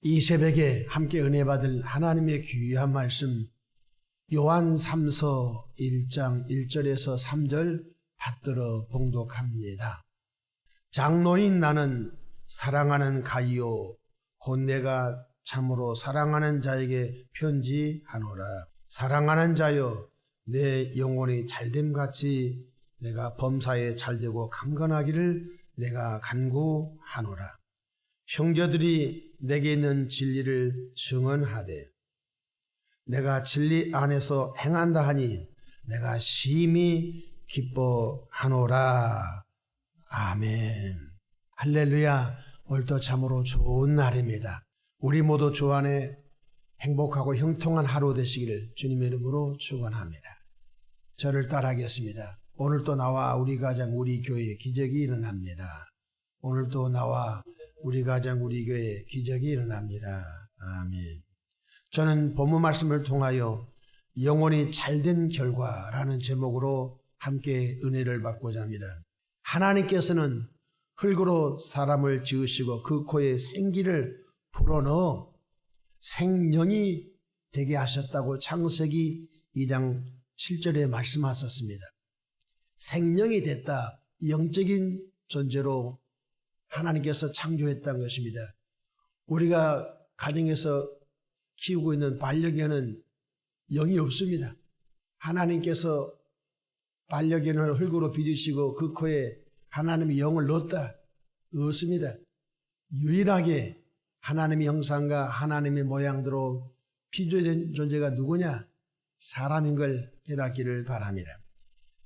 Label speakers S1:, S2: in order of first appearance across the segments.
S1: 이 새벽에 함께 은혜 받을 하나님의 귀한 말씀 요한 3서 1장 1절에서 3절 받들어 봉독합니다. 장로인 나는 사랑하는 가이오 곧 내가 참으로 사랑하는 자에게 편지하노라. 사랑하는 자여 내 영혼이 잘됨같이 내가 범사에 잘되고 강건하기를 내가 간구하노라. 형제들이 내게 있는 진리를 증언하되 내가 진리 안에서 행한다 하니 내가 심히 기뻐하노라. 아멘. 할렐루야. 오늘도 참으로 좋은 날입니다. 우리 모두 주 안에 행복하고 형통한 하루 되시기를 주님의 이름으로 축원합니다. 저를 따라하겠습니다. 오늘도 나와 우리 가정 우리 교회에 기적이 일어납니다. 오늘도 나와 우리 가정 우리 교회에 기적이 일어납니다. 아멘. 저는 본문 말씀을 통하여 영혼이 잘된 결과라는 제목으로 함께 은혜를 받고자 합니다. 하나님께서는 흙으로 사람을 지으시고 그 코에 생기를 불어넣어 생명이 되게 하셨다고 창세기 2장 7절에 말씀하셨습니다. 생명이 됐다. 영적인 존재로 하나님께서 창조했다는 것입니다. 우리가 가정에서 키우고 있는 반려견은 영이 없습니다. 하나님께서 반려견을 흙으로 빚으시고 그 코에 하나님의 영을 넣었다. 없습니다. 유일하게 하나님의 형상과 하나님의 모양대로 피조된 존재가 누구냐? 사람인 걸 깨닫기를 바랍니다.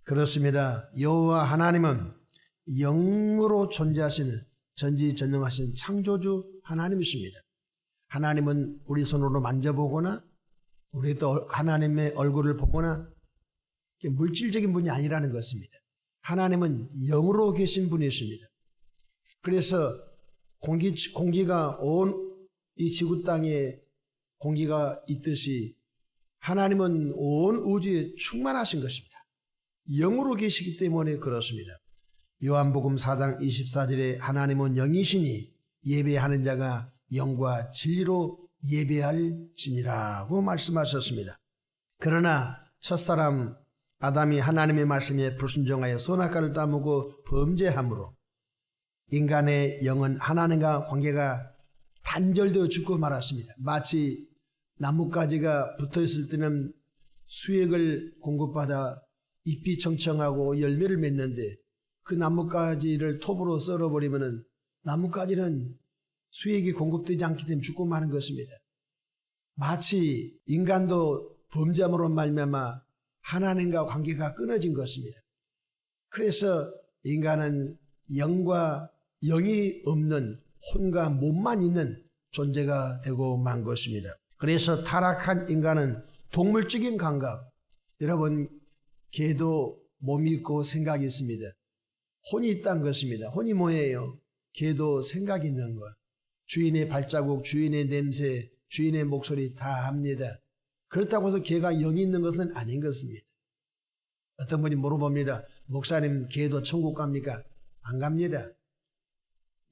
S1: 그렇습니다. 여호와 하나님은 영으로 존재하시는 전지전능하신 창조주 하나님이십니다. 하나님은 우리 손으로 만져보거나 우리 또 하나님의 얼굴을 보거나 물질적인 분이 아니라는 것입니다. 하나님은 영으로 계신 분이십니다. 그래서 공기가 온 이 지구 땅에 공기가 있듯이 하나님은 온 우주에 충만하신 것입니다. 영으로 계시기 때문에 그렇습니다. 요한복음 4장 24절에 하나님은 영이시니 예배하는 자가 영과 진리로 예배할지니라고 말씀하셨습니다. 그러나 첫사람 아담이 하나님의 말씀에 불순종하여 선악과를 따먹고 범죄함으로 인간의 영은 하나님과 관계가 단절되어 죽고 말았습니다. 마치 나뭇가지가 붙어있을 때는 수액을 공급받아 잎이 청청하고 열매를 맺는데 그 나뭇가지를 톱으로 썰어버리면 나뭇가지는 수액이 공급되지 않기 때문에 죽고 마는 것입니다. 마치 인간도 범죄함으로 말미암아 하나님과 관계가 끊어진 것입니다. 그래서 인간은 영과 영이 없는 혼과 몸만 있는 존재가 되고 만 것입니다. 그래서 타락한 인간은 동물적인 감각, 여러분 개도 몸이 있고 생각이 있습니다. 혼이 있다는 것입니다. 혼이 뭐예요? 개도 생각이 있는 것. 주인의 발자국, 주인의 냄새, 주인의 목소리 다 합니다. 그렇다고 해서 개가 영이 있는 것은 아닌 것입니다. 어떤 분이 물어봅니다. 목사님 개도 천국 갑니까? 안 갑니다.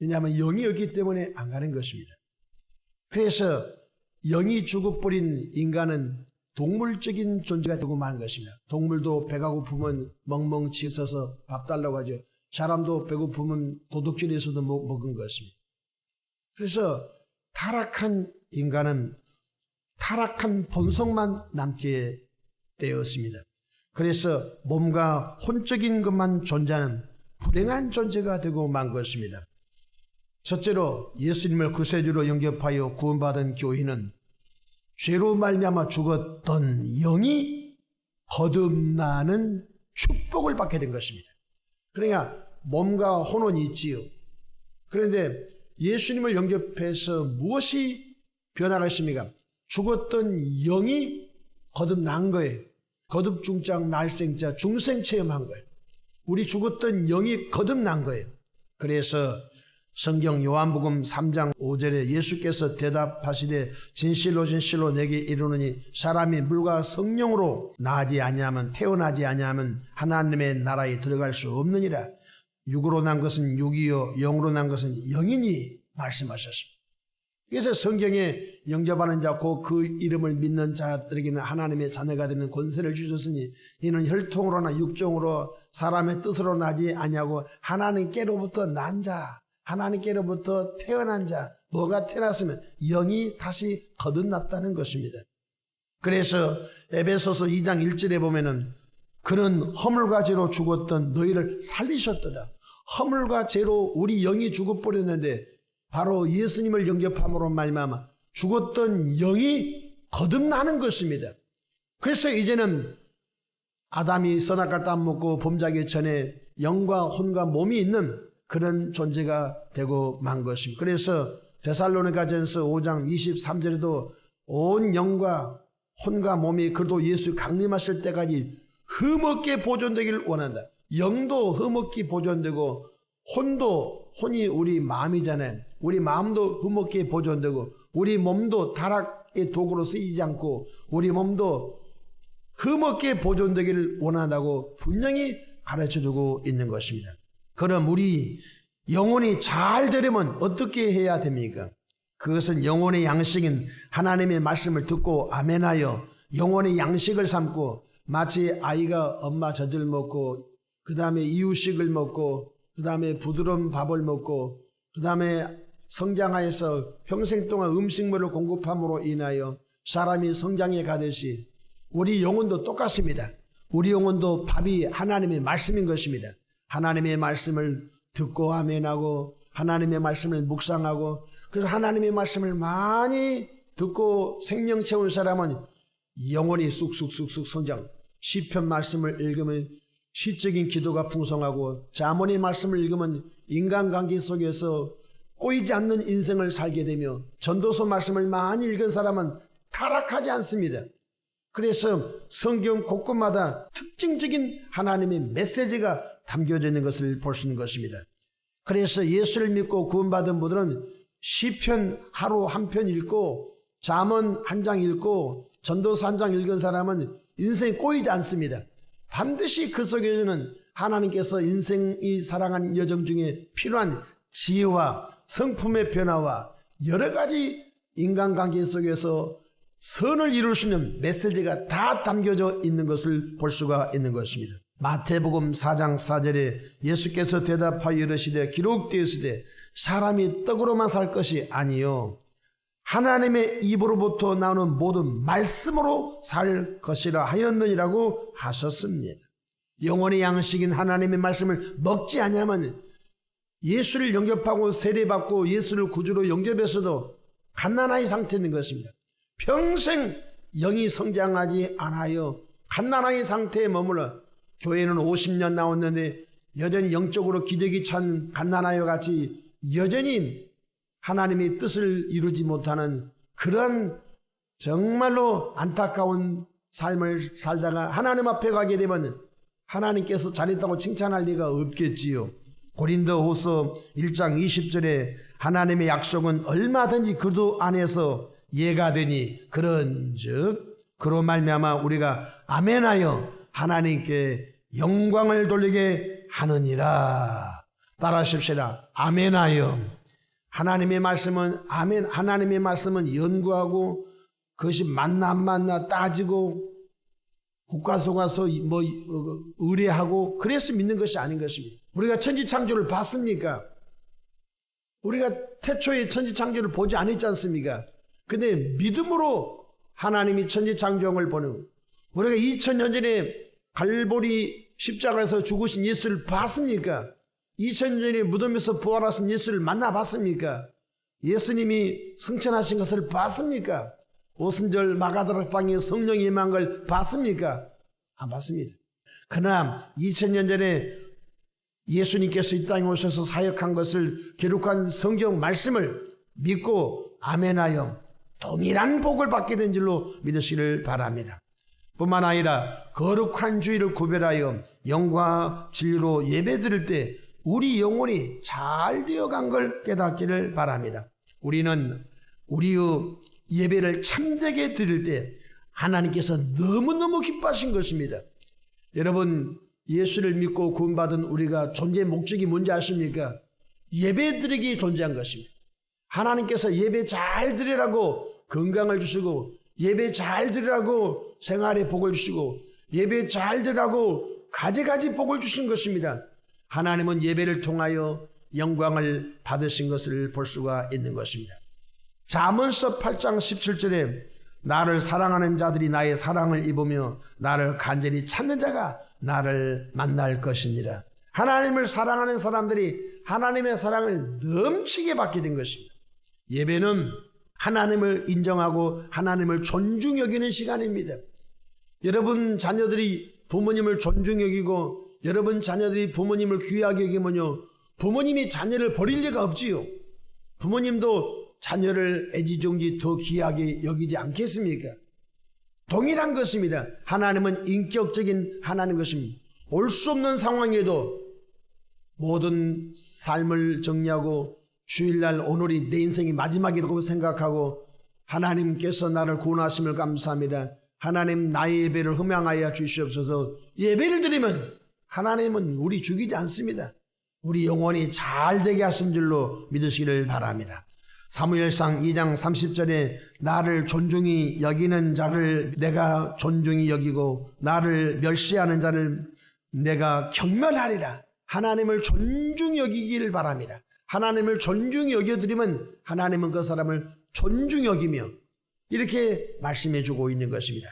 S1: 왜냐하면 영이 없기 때문에 안 가는 것입니다. 그래서 영이 죽어버린 인간은 동물적인 존재가 되고 마는 것입니다. 동물도 배가 고프면 멍멍 치서서 밥 달라고 하죠. 사람도 배고프면 도둑질해서도 먹은 것입니다. 그래서 타락한 인간은 타락한 본성만 남게 되었습니다. 그래서 몸과 혼적인 것만 존재하는 불행한 존재가 되고 만 것입니다. 첫째로 예수님을 구세주로 영접하여 구원받은 교인은 죄로 말미암아 죽었던 영이 거듭나는 축복을 받게 된 것입니다. 그러니까 몸과 혼은 있지요. 그런데 예수님을 영접해서 무엇이 변화가 있습니까? 죽었던 영이 거듭난 거예요. 거듭중장 날생자 중생 체험한 거예요. 우리 죽었던 영이 거듭난 거예요. 그래서 성경 요한복음 3장 5절에 예수께서 대답하시되 진실로 진실로 내게 이르노니 사람이 물과 성령으로 나지 아니하면 태어나지 아니하면 하나님의 나라에 들어갈 수 없느니라. 육으로 난 것은 육이요 영으로 난 것은 영이니 말씀하셨습니다. 그래서 성경에 영접하는 자 곧 그 이름을 믿는 자들에게는 하나님의 자녀가 되는 권세를 주셨으니 이는 혈통으로나 육종으로 사람의 뜻으로 나지 아니하고 하나님께로부터 난 자, 하나님께로부터 태어난 자. 뭐가 태어났으면 영이 다시 거듭났다는 것입니다. 그래서 에베소서 2장 1절에 보면은 그는 허물과 죄로 죽었던 너희를 살리셨도다. 허물과 죄로 우리 영이 죽어버렸는데 바로 예수님을 영접함으로 말미암아 죽었던 영이 거듭나는 것입니다. 그래서 이제는 아담이 선악과 땅 먹고 범죄하기 전에 영과 혼과 몸이 있는 그런 존재가 되고 만 것입니다. 그래서 데살로니가전서 5장 23절에도 온 영과 혼과 몸이 그래도 예수 강림하실 때까지 흠없게 보존되기를 원한다. 영도 흠없게 보존되고 혼이 우리 마음이잖아요. 우리 마음도 흠없게 보존되고 우리 몸도 타락의 도구로 쓰이지 않고 우리 몸도 흠없게 보존되기를 원한다고 분명히 가르쳐주고 있는 것입니다. 그럼 우리 영혼이 잘 되려면 어떻게 해야 됩니까? 그것은 영혼의 양식인 하나님의 말씀을 듣고 아멘하여 영혼의 양식을 삼고 마치 아이가 엄마 젖을 먹고 그 다음에 이유식을 먹고 그 다음에 부드러운 밥을 먹고 그 다음에 성장하여서 평생 동안 음식물을 공급함으로 인하여 사람이 성장해 가듯이 우리 영혼도 똑같습니다. 우리 영혼도 밥이 하나님의 말씀인 것입니다. 하나님의 말씀을 듣고 아멘하고 하나님의 말씀을 묵상하고 그래서 하나님의 말씀을 많이 듣고 생명 채운 사람은 영혼이 쑥쑥쑥쑥 성장. 시편 말씀을 읽으면 시적인 기도가 풍성하고 자문의 말씀을 읽으면 인간관계 속에서 꼬이지 않는 인생을 살게 되며 전도서 말씀을 많이 읽은 사람은 타락하지 않습니다. 그래서 성경 곳곳마다 특징적인 하나님의 메시지가 담겨져 있는 것을 볼 수 있는 것입니다. 그래서 예수를 믿고 구원받은 분들은 시편 하루 한 편 읽고 잠언 한 장 읽고 전도서 한 장 읽은 사람은 인생이 꼬이지 않습니다. 반드시 그 속에는 하나님께서 인생이 살아가는 여정 중에 필요한 지혜와 성품의 변화와 여러 가지 인간관계 속에서 선을 이룰 수 있는 메시지가 다 담겨져 있는 것을 볼 수가 있는 것입니다. 마태복음 4장 4절에 예수께서 대답하여 이르시되 기록되었으되 사람이 떡으로만 살 것이 아니요 하나님의 입으로부터 나오는 모든 말씀으로 살 것이라 하였느니라고 하셨습니다. 영혼의 양식인 하나님의 말씀을 먹지 않으면 예수를 영접하고 세례받고 예수를 구주로 영접해서도 갓난아이 상태인 것입니다. 평생 영이 성장하지 않아요. 갓난아이 상태에 머물러 교회는 50년 나왔는데 여전히 영적으로 기저귀 찬 갓난아이와 같이 여전히 하나님의 뜻을 이루지 못하는 그런 정말로 안타까운 삶을 살다가 하나님 앞에 가게 되면 하나님께서 잘했다고 칭찬할 리가 없겠지요. 고린도후서 1장 20절에 하나님의 약속은 얼마든지 그도 안에서 예가 되니 그런즉 그로 말미암아 우리가 아멘하여 하나님께 영광을 돌리게 하느니라. 따라하십시다. 아멘하여. 하나님의 말씀은 아멘. 하나님의 말씀은 연구하고 그것이 맞나 안 맞나 따지고 국가서 가서 뭐 의뢰하고 그래서 믿는 것이 아닌 것입니다. 우리가 천지창조를 봤습니까? 우리가 태초에 천지창조를 보지 않았지 않습니까? 근데 믿음으로 하나님이 천지창조를 보는 우리가 2000년 전에 갈보리 십자가에서 죽으신 예수를 봤습니까? 2000년 전에 무덤에서 부활하신 예수를 만나봤습니까? 예수님이 승천하신 것을 봤습니까? 오순절 마가다락방에 성령이 임한 걸 봤습니까? 안 봤습니다. 그러나 2000년 전에 예수님께서 이 땅에 오셔서 사역한 것을 기록한 성경 말씀을 믿고 아멘하여 동일한 복을 받게 된 줄로 믿으시기를 바랍니다. 뿐만 아니라 거룩한 주의를 구별하여 영과 진리로 예배드릴 때 우리 영혼이 잘 되어간 걸 깨닫기를 바랍니다. 우리는 우리의 예배를 참되게 드릴 때 하나님께서 너무너무 기뻐하신 것입니다. 여러분 예수를 믿고 구원받은 우리가 존재의 목적이 뭔지 아십니까? 예배드리기 존재한 것입니다. 하나님께서 예배 잘 드리라고 건강을 주시고, 예배 잘 드리라고 생활에 복을 주시고, 예배 잘 드리라고 가지가지 복을 주신 것입니다. 하나님은 예배를 통하여 영광을 받으신 것을 볼 수가 있는 것입니다. 잠언서 8장 17절에 나를 사랑하는 자들이 나의 사랑을 입으며 나를 간절히 찾는 자가 나를 만날 것이니라. 하나님을 사랑하는 사람들이 하나님의 사랑을 넘치게 받게 된 것입니다. 예배는 하나님을 인정하고 하나님을 존중 여기는 시간입니다. 여러분 자녀들이 부모님을 존중 여기고 여러분 자녀들이 부모님을 귀하게 여기면요, 부모님이 자녀를 버릴 리가 없지요. 부모님도 자녀를 애지중지 더 귀하게 여기지 않겠습니까? 동일한 것입니다. 하나님은 인격적인 하나님 것입니다. 올 수 없는 상황에도 모든 삶을 정리하고 주일날 오늘이 내 인생의 마지막이라고 생각하고 하나님께서 나를 구원하심을 감사합니다. 하나님 나의 예배를 흠양하여 주시옵소서. 예배를 드리면 하나님은 우리 죽이지 않습니다. 우리 영혼이 잘 되게 하신 줄로 믿으시기를 바랍니다. 사무엘상 2장 30절에 나를 존중히 여기는 자를 내가 존중히 여기고 나를 멸시하는 자를 내가 경멸하리라. 하나님을 존중히 여기기를 바랍니다. 하나님을 존중히 여겨드리면 하나님은 그 사람을 존중히 여기며 이렇게 말씀해 주고 있는 것입니다.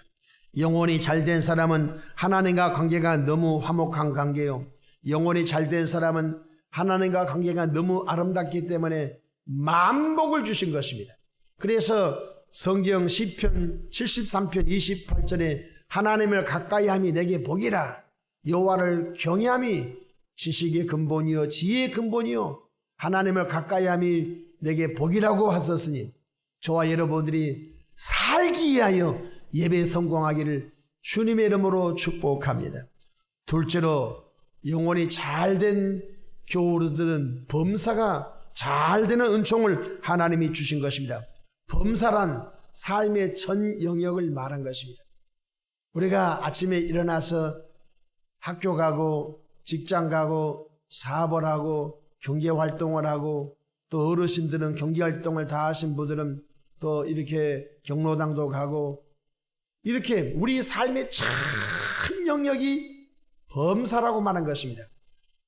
S1: 영혼이 잘된 사람은 하나님과 관계가 너무 화목한 관계요, 영혼이 잘된 사람은 하나님과 관계가 너무 아름답기 때문에 만복을 주신 것입니다. 그래서 성경 시편 73편 28절에 하나님을 가까이함이 내게 복이라. 여호와를 경외함이 지식의 근본이요 지혜의 근본이요 하나님을 가까이함이 내게 복이라고 하셨으니 저와 여러분들이 살기 위하여 예배에 성공하기를 주님의 이름으로 축복합니다. 둘째로 영혼이 잘된 교우들은 범사가 잘 되는 은총을 하나님이 주신 것입니다. 범사란 삶의 전 영역을 말한 것입니다. 우리가 아침에 일어나서 학교 가고 직장 가고 사업을 하고 경제활동을 하고 또 어르신들은 경제활동을 다 하신 분들은 또 이렇게 경로당도 가고 이렇게 우리 삶의 전 영역이 범사라고 말한 것입니다.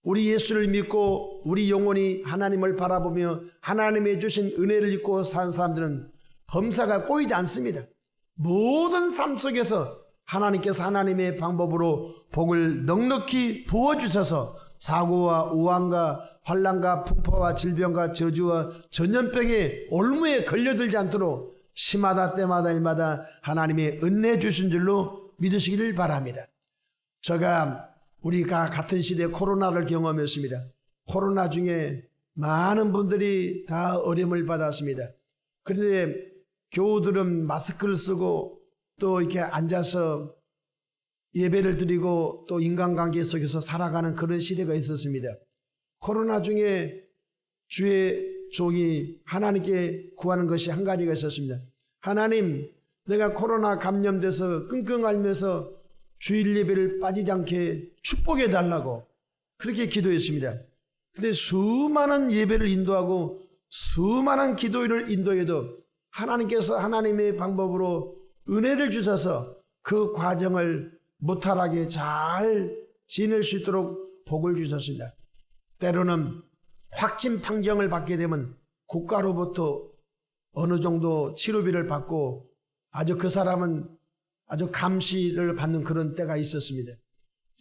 S1: 우리 예수를 믿고 우리 영혼이 하나님을 바라보며 하나님의 주신 은혜를 입고 사는 사람들은 범사가 꼬이지 않습니다. 모든 삶 속에서 하나님께서 하나님의 방법으로 복을 넉넉히 부어주셔서 사고와 우환과 환난과 풍파와 질병과 저주와 전염병의 올무에 걸려들지 않도록 시마다 때마다 일마다 하나님의 은혜 주신 줄로 믿으시기를 바랍니다. 우리가 같은 시대에 코로나를 경험했습니다. 코로나 중에 많은 분들이 다 어려움을 받았습니다. 그런데 교우들은 마스크를 쓰고 또 이렇게 앉아서 예배를 드리고 또 인간관계 속에서 살아가는 그런 시대가 있었습니다. 코로나 중에 주의 종이 하나님께 구하는 것이 한 가지가 있었습니다. 하나님, 내가 코로나 감염돼서 끙끙 앓면서 주일 예배를 빠지지 않게 축복해 달라고 그렇게 기도했습니다. 그런데 수많은 예배를 인도하고 수많은 기도를 인도해도 하나님께서 하나님의 방법으로 은혜를 주셔서 그 과정을 무탈하게 잘 지낼 수 있도록 복을 주셨습니다. 때로는 확진 판정을 받게 되면 국가로부터 어느 정도 치료비를 받고 아주 그 사람은 아주 감시를 받는 그런 때가 있었습니다.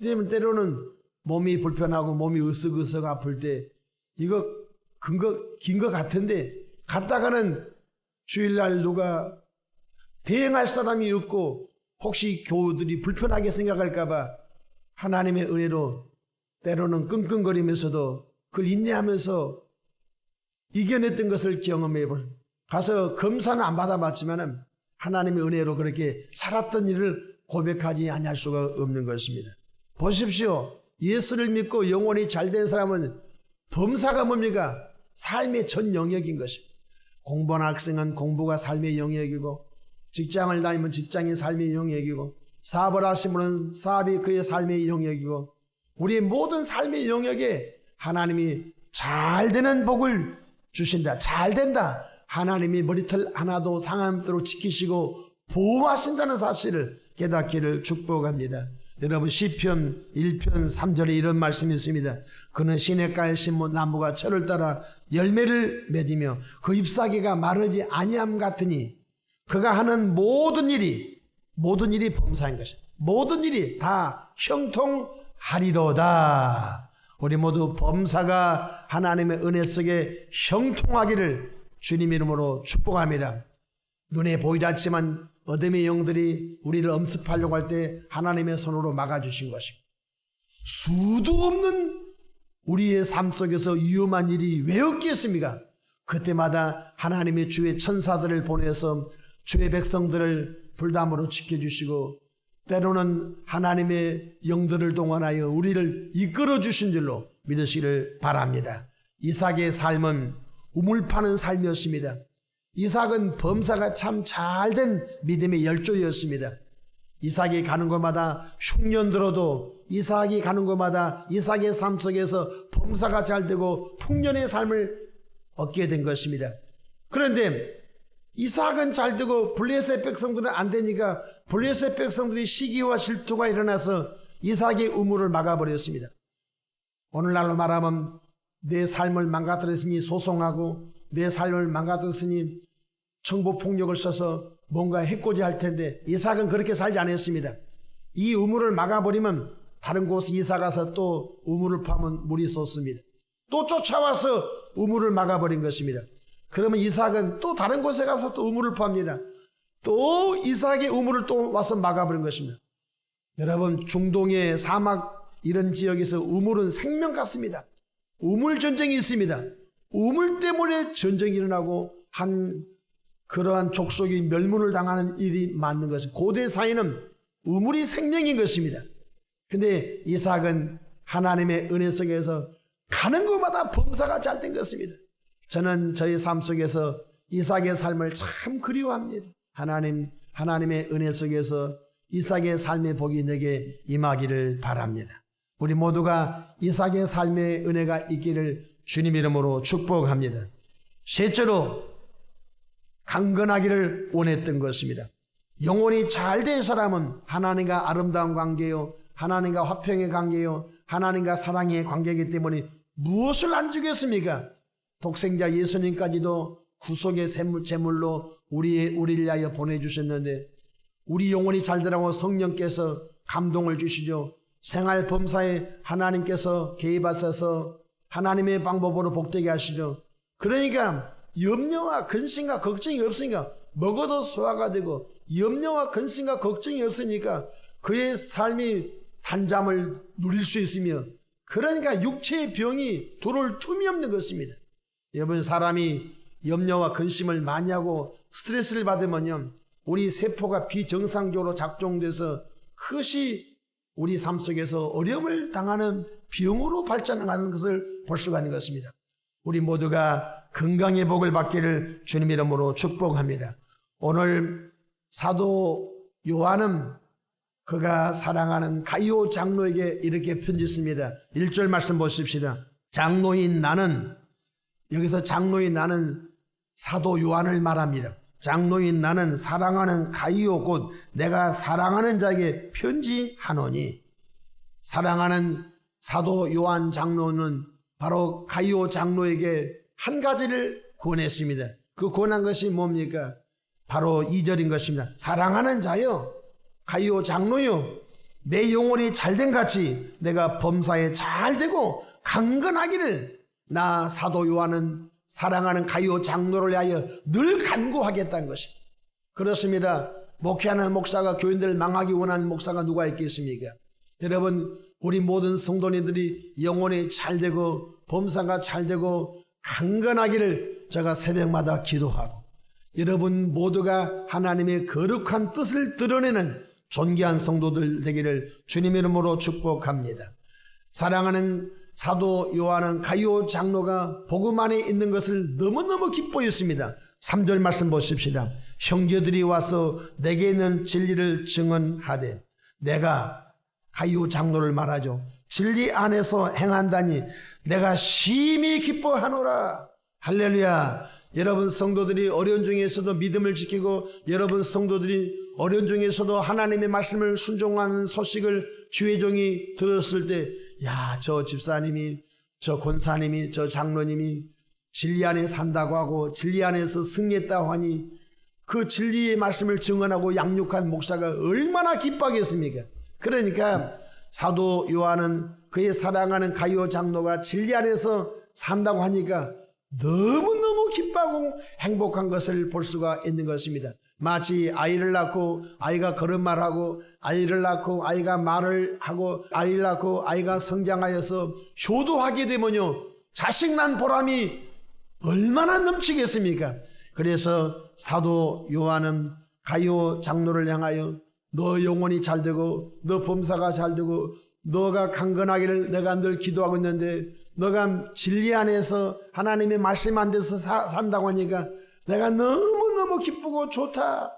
S1: 왜냐하면 때로는 몸이 불편하고 몸이 으쓱으쓱 아플 때 이거 긴 거 같은데 갔다가는 주일날 누가 대응할 사람이 없고 혹시 교우들이 불편하게 생각할까봐 하나님의 은혜로 때로는 끙끙거리면서도 그걸 인내하면서 이겨냈던 것을 경험해볼 가서 검사는 안 받아봤지만은 하나님의 은혜로 그렇게 살았던 일을 고백하지 아니할 수가 없는 것입니다. 보십시오. 예수를 믿고 영혼이 잘된 사람은 범사가 뭡니까? 삶의 전 영역인 것입니다. 공부하는 학생은 공부가 삶의 영역이고 직장을 다니면 직장이 삶의 영역이고 사업을 하신 분은 사업이 그의 삶의 영역이고 우리의 모든 삶의 영역에 하나님이 잘 되는 복을 주신다. 잘 된다. 하나님이 머리털 하나도 상함대로 지키시고 보호하신다는 사실을 깨닫기를 축복합니다. 여러분 시편 1편 3절에 이런 말씀이 있습니다. 그는 시냇가에 심은 나무가 철을 따라 열매를 맺으며 그 잎사귀가 마르지 아니함 같으니 그가 하는 모든 일이 범사인 것이다. 모든 일이 다 형통하리로다. 우리 모두 범사가 하나님의 은혜 속에 형통하기를 주님 이름으로 축복합니다. 눈에 보이지 않지만 어둠의 영들이 우리를 엄습하려고 할 때 하나님의 손으로 막아주신 것입니다. 수도 없는 우리의 삶 속에서 위험한 일이 왜 없겠습니까? 그때마다 하나님의 주의 천사들을 보내서 주의 백성들을 불담으로 지켜주시고 때로는 하나님의 영들을 동원하여 우리를 이끌어 주신 줄로 믿으시기를 바랍니다. 이삭의 삶은 우물 파는 삶이었습니다. 이삭은 범사가 참 잘된 믿음의 열조였습니다. 이삭이 가는 곳마다 흉년 들어도 이삭이 가는 곳마다 이삭의 삶 속에서 범사가 잘 되고 풍년의 삶을 얻게 된 것입니다. 그런데 이삭은 잘 되고 블레셋 백성들은 안 되니까 블레셋 백성들이 시기와 질투가 일어나서 이삭의 우물을 막아버렸습니다. 오늘날로 말하면 내 삶을 망가뜨렸으니 소송하고 내 삶을 망가뜨렸으니 청부폭력을 써서 뭔가 해코지 할 텐데 이삭은 그렇게 살지 않았습니다. 이 우물을 막아버리면 다른 곳에 이사 가서 또 우물을 파면 물이 솟습니다. 또 쫓아와서 우물을 막아버린 것입니다. 그러면 이삭은 또 다른 곳에 가서 또 우물을 팝니다. 또 이삭의 우물을 또 와서 막아버린 것입니다. 여러분 중동의 사막 이런 지역에서 우물은 생명 같습니다. 우물 전쟁이 있습니다. 우물 때문에 전쟁이 일어나고 그러한 족속이 멸문을 당하는 일이 많은 것입니다. 고대 사회는 우물이 생명인 것입니다. 근데 이삭은 하나님의 은혜 속에서 가는 곳마다 범사가 잘 된 것입니다. 저는 저희 삶 속에서 이삭의 삶을 참 그리워합니다. 하나님의 은혜 속에서 이삭의 삶의 복이 내게 임하기를 바랍니다. 우리 모두가 이삭의 삶의 은혜가 있기를 주님 이름으로 축복합니다. 셋째로 강건하기를 원했던 것입니다. 영혼이 잘된 사람은 하나님과 아름다운 관계요, 하나님과 화평의 관계요, 하나님과 사랑의 관계이기 때문에 무엇을 안 주겠습니까? 독생자 예수님까지도 구속의 제물로 우리를 위하여 보내주셨는데 우리 영혼이 잘되라고 성령께서 감동을 주시죠. 생활 범사에 하나님께서 개입하셔서 하나님의 방법으로 복되게 하시죠. 그러니까 염려와 근심과 걱정이 없으니까 먹어도 소화가 되고 염려와 근심과 걱정이 없으니까 그의 삶이 단잠을 누릴 수 있으며 그러니까 육체의 병이 들어올 틈이 없는 것입니다. 여러분 사람이 염려와 근심을 많이 하고 스트레스를 받으면요 우리 세포가 비정상적으로 작동돼서 그것이 우리 삶 속에서 어려움을 당하는 병으로 발전하는 것을 볼 수가 있는 것입니다. 우리 모두가 건강의 복을 받기를 주님 이름으로 축복합니다. 오늘 사도 요한은 그가 사랑하는 가이오 장로에게 이렇게 편지했습니다. 1절 말씀 보십시다. 장로인 나는, 여기서 장로인 나는 사도 요한을 말합니다. 장로인 나는 사랑하는 가이오 곧 내가 사랑하는 자에게 편지하노니, 사랑하는 사도 요한 장로는 바로 가이오 장로에게 한 가지를 권했습니다. 그 권한 것이 뭡니까? 바로 2절인 것입니다. 사랑하는 자여, 가이오 장로여, 내 영혼이 잘된 같이 내가 범사에 잘되고 강건하기를 나 사도 요한은 사랑하는 가이오 장로를 위하여 늘 간구하겠다는 것입니다. 그렇습니다. 목회하는 목사가 교인들 망하기 원하는 목사가 누가 있겠습니까? 여러분 우리 모든 성도님들이 영혼이 잘되고 범사가 잘되고 강건하기를 제가 새벽마다 기도하고 여러분 모두가 하나님의 거룩한 뜻을 드러내는 존귀한 성도들 되기를 주님 이름으로 축복합니다. 사랑하는 사도 요한은 가이오 장로가 복음 안에 있는 것을 너무너무 기뻐했습니다. 3절 말씀 보십시다. 형제들이 와서 내게 있는 진리를 증언하되, 내가 가이오 장로를 말하죠. 진리 안에서 행한다니 내가 심히 기뻐하노라. 할렐루야. 여러분 성도들이 어려운 중에서도 믿음을 지키고 여러분 성도들이 어려운 중에서도 하나님의 말씀을 순종하는 소식을 주의 종이 들었을 때, 야, 저 집사님이, 저 권사님이, 저 장로님이 진리 안에 산다고 하고 진리 안에서 승리했다고 하니 그 진리의 말씀을 증언하고 양육한 목사가 얼마나 기뻐하겠습니까? 그러니까 사도 요한은 그의 사랑하는 가이오 장로가 진리 안에서 산다고 하니까 너무너무 기뻐하고 행복한 것을 볼 수가 있는 것입니다. 마치 아이를 낳고 아이가 걸음마하고 아이를 낳고 아이가 말을 하고 아이를 낳고 아이가 성장하여서 효도하게 되면요, 자식 난 보람이 얼마나 넘치겠습니까? 그래서 사도 요한은 가이오 장로를 향하여 너 영혼이 잘 되고 너 범사가 잘 되고 너가 강건하기를 내가 늘 기도하고 있는데 너가 진리 안에서 하나님의 말씀 안에서 산다고 하니까 내가 너무너무 기쁘고 좋다.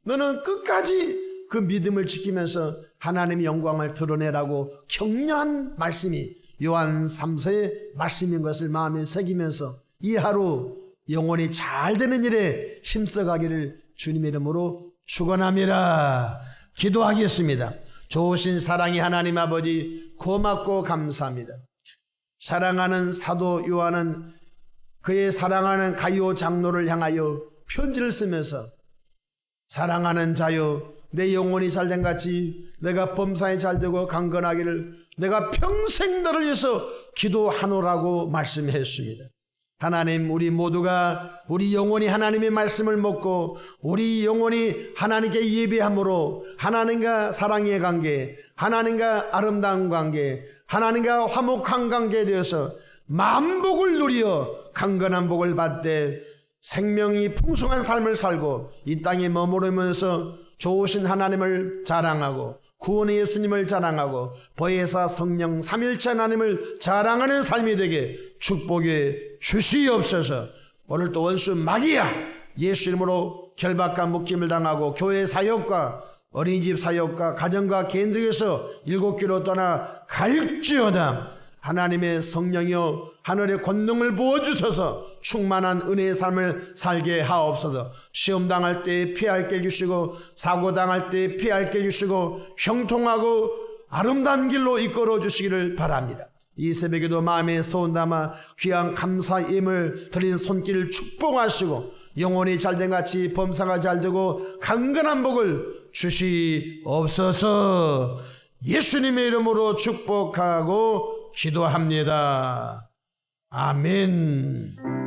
S1: 너는 끝까지 그 믿음을 지키면서 하나님의 영광을 드러내라고 격려한 말씀이 요한 3서의 말씀인 것을 마음에 새기면서 이 하루 영혼이 잘 되는 일에 힘써가기를 주님의 이름으로 축원합니다. 기도하겠습니다. 좋으신 사랑의 하나님 아버지, 고맙고 감사합니다. 사랑하는 사도 요한은 그의 사랑하는 가이오 장로를 향하여 편지를 쓰면서 사랑하는 자여, 내 영혼이 잘된 같이 내가 범사에 잘되고 강건하기를 내가 평생 너를 위해서 기도하노라고 말씀했습니다. 하나님, 우리 모두가 우리 영혼이 하나님의 말씀을 먹고 우리 영혼이 하나님께 예배함으로 하나님과 사랑의 관계, 하나님과 아름다운 관계, 하나님과 화목한 관계에 대해서 만복을 누리어 강건한 복을 받되 생명이 풍성한 삶을 살고 이 땅에 머무르면서 좋으신 하나님을 자랑하고 구원의 예수님을 자랑하고 보혜사 성령 삼일체 하나님을 자랑하는 삶이 되게 축복해 주시옵소서. 오늘 또 원수 마귀야 예수 이름으로 결박과 묶임을 당하고 교회 사역과 어린이집 사역과 가정과 개인들에게서 일곱 길로 떠나 갈지어다. 하나님의 성령이여 하늘의 권능을 부어주셔서 충만한 은혜의 삶을 살게 하옵소서. 시험 당할 때 피할 길 주시고 사고 당할 때 피할 길 주시고 형통하고 아름다운 길로 이끌어 주시기를 바랍니다. 이 새벽에도 마음에 소원 담아 귀한 감사임을 드린 손길을 축복하시고 영혼이 잘된 같이 범사가 잘되고 강건한 복을 주시옵소서. 예수님의 이름으로 축복하고 기도합니다. 아멘.